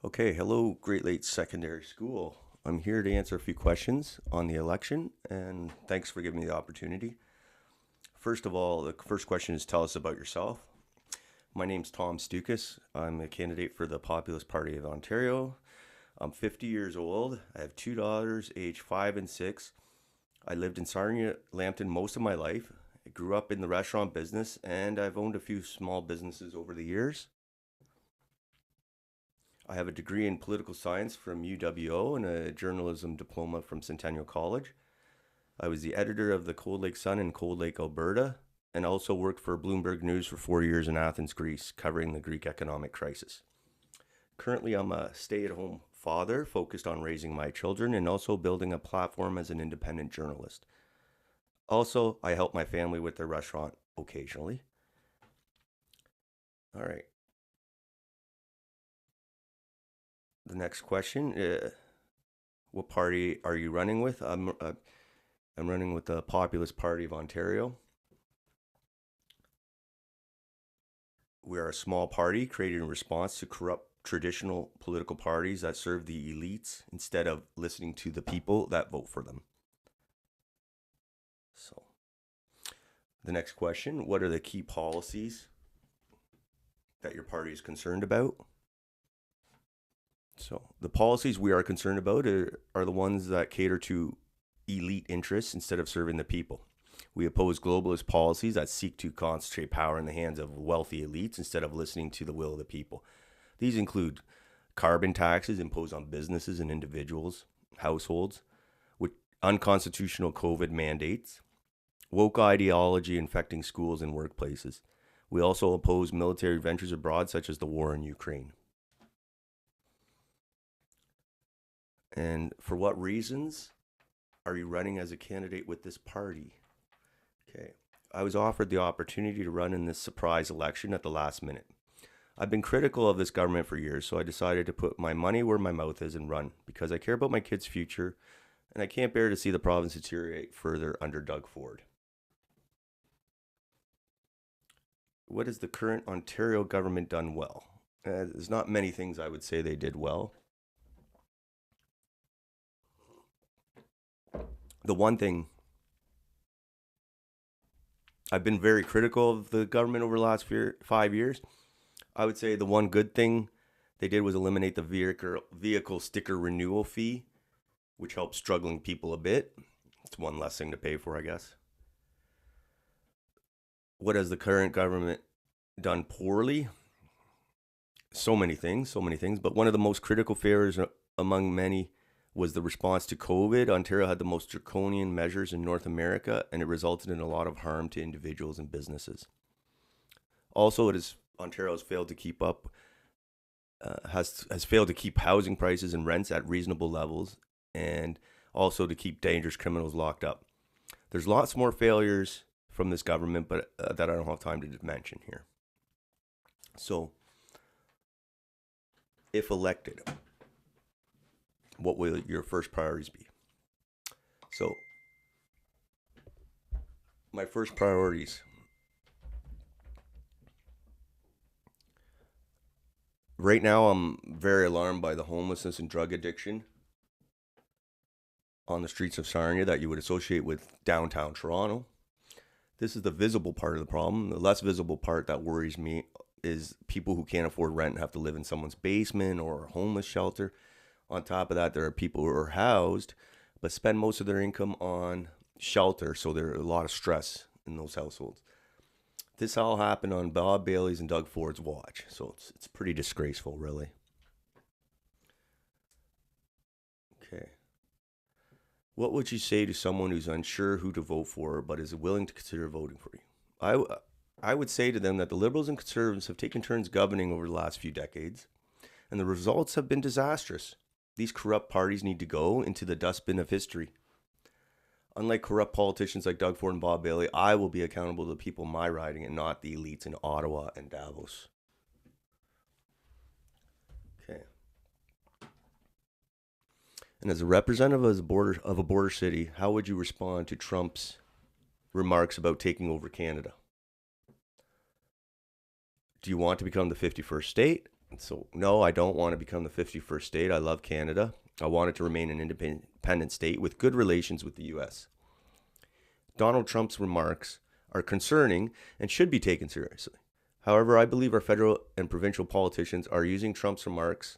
Okay, hello, Great Lakes Secondary School. I'm here to answer a few questions on the election, and thanks for giving me the opportunity. First of all, the first question is tell us about yourself. My name's Tom Stoukas. I'm a candidate for the Populist Party of Ontario. I'm 50 years old. I have two daughters, age 5 and 6. I lived in Sarnia-Lambton most of my life. I grew up in the restaurant business, and I've owned a few small businesses over the years. I have a degree in political science from UWO and a journalism diploma from Centennial College. I was the editor of the Cold Lake Sun in Cold Lake, Alberta, and also worked for Bloomberg News for 4 years in Athens, Greece, covering the Greek economic crisis. Currently, I'm a stay-at-home father focused on raising my children and also building a platform as an independent journalist. Also, I help my family with their restaurant occasionally. All right. The next question, what party are you running with? I'm running with the Populist Party of Ontario. We are a small party created in response to corrupt traditional political parties that serve the elites instead of listening to the people that vote for them. So, the next question, what are the key policies that your party is concerned about? So, the policies we are concerned about are the ones that cater to elite interests instead of serving the people. We oppose globalist policies that seek to concentrate power in the hands of wealthy elites instead of listening to the will of the people. These include carbon taxes imposed on businesses and individuals, households, with unconstitutional COVID mandates, woke ideology infecting schools and workplaces. We also oppose military ventures abroad, such as the war in Ukraine. And for what reasons are you running as a candidate with this party? Okay. I was offered the opportunity to run in this surprise election at the last minute. I've been critical of this government for years, so I decided to put my money where my mouth is and run because I care about my kids' future and I can't bear to see the province deteriorate further under Doug Ford. What has the current Ontario government done well? There's not many things I would say they did well. The one thing I've been very critical of the government over the last 5 years. I would say the one good thing they did was eliminate the vehicle sticker renewal fee, which helps struggling people a bit. It's one less thing to pay for, I guess. What has the current government done poorly? So many things, but one of the most critical failures among many was the response to COVID. Ontario had the most draconian measures in North America, and it resulted in a lot of harm to individuals and businesses. Also, Ontario has failed to keep up, has failed to keep housing prices and rents at reasonable levels, and also to keep dangerous criminals locked up. There's lots more failures from this government, but that I don't have time to mention here. So, if elected, what will your first priorities be? So, my first priorities. Right now, I'm very alarmed by the homelessness and drug addiction on the streets of Sarnia that you would associate with downtown Toronto. This is the visible part of the problem. The less visible part that worries me is people who can't afford rent and have to live in someone's basement or a homeless shelter. On top of that, there are people who are housed but spend most of their income on shelter, so there's a lot of stress in those households. This all happened on Bob Bailey's and Doug Ford's watch, so it's pretty disgraceful, really. Okay. What would you say to someone who's unsure who to vote for but is willing to consider voting for you? I would say to them that the Liberals and Conservatives have taken turns governing over the last few decades, and the results have been disastrous. These corrupt parties need to go into the dustbin of history. Unlike corrupt politicians like Doug Ford and Bob Bailey, I will be accountable to the people in my riding and not the elites in Ottawa and Davos. Okay. And as a representative of a border city, how would you respond to Trump's remarks about taking over Canada? Do you want to become the 51st state? So, no, I don't want to become the 51st state. I love Canada. I want it to remain an independent state with good relations with the U.S. Donald Trump's remarks are concerning and should be taken seriously. However, I believe our federal and provincial politicians are using Trump's remarks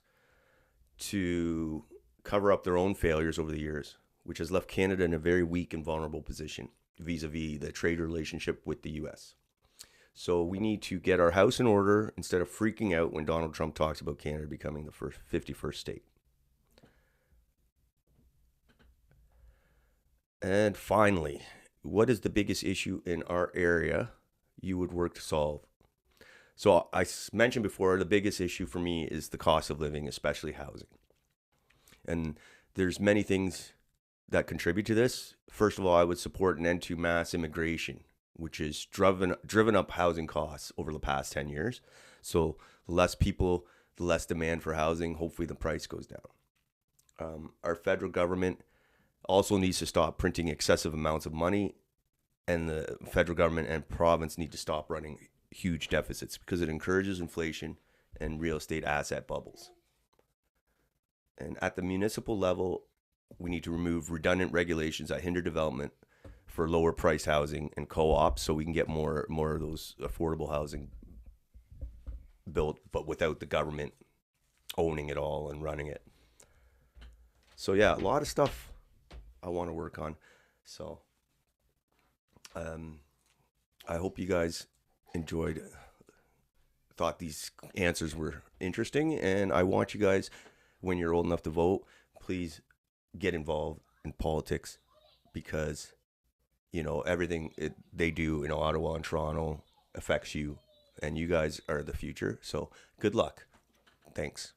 to cover up their own failures over the years, which has left Canada in a very weak and vulnerable position vis-a-vis the trade relationship with the U.S. So we need to get our house in order instead of freaking out when Donald Trump talks about Canada becoming the 51st state. And finally, what is the biggest issue in our area you would work to solve? So I mentioned before, the biggest issue for me is the cost of living, especially housing. And there's many things that contribute to this. First of all, I would support an end to mass immigration, which has driven up housing costs over the past 10 years. So the less people, the less demand for housing, hopefully the price goes down. Our federal government also needs to stop printing excessive amounts of money, and the federal government and province need to stop running huge deficits because it encourages inflation and real estate asset bubbles. And at the municipal level, we need to remove redundant regulations that hinder development for lower priced housing and co-ops so we can get more of those affordable housing built, but without the government owning it all and running it. So yeah, a lot of stuff I want to work on. So I hope you guys thought these answers were interesting, and I want you guys, when you're old enough to vote, please get involved in politics, because everything they do in Ottawa and Toronto affects you, and you guys are the future. So good luck. Thanks.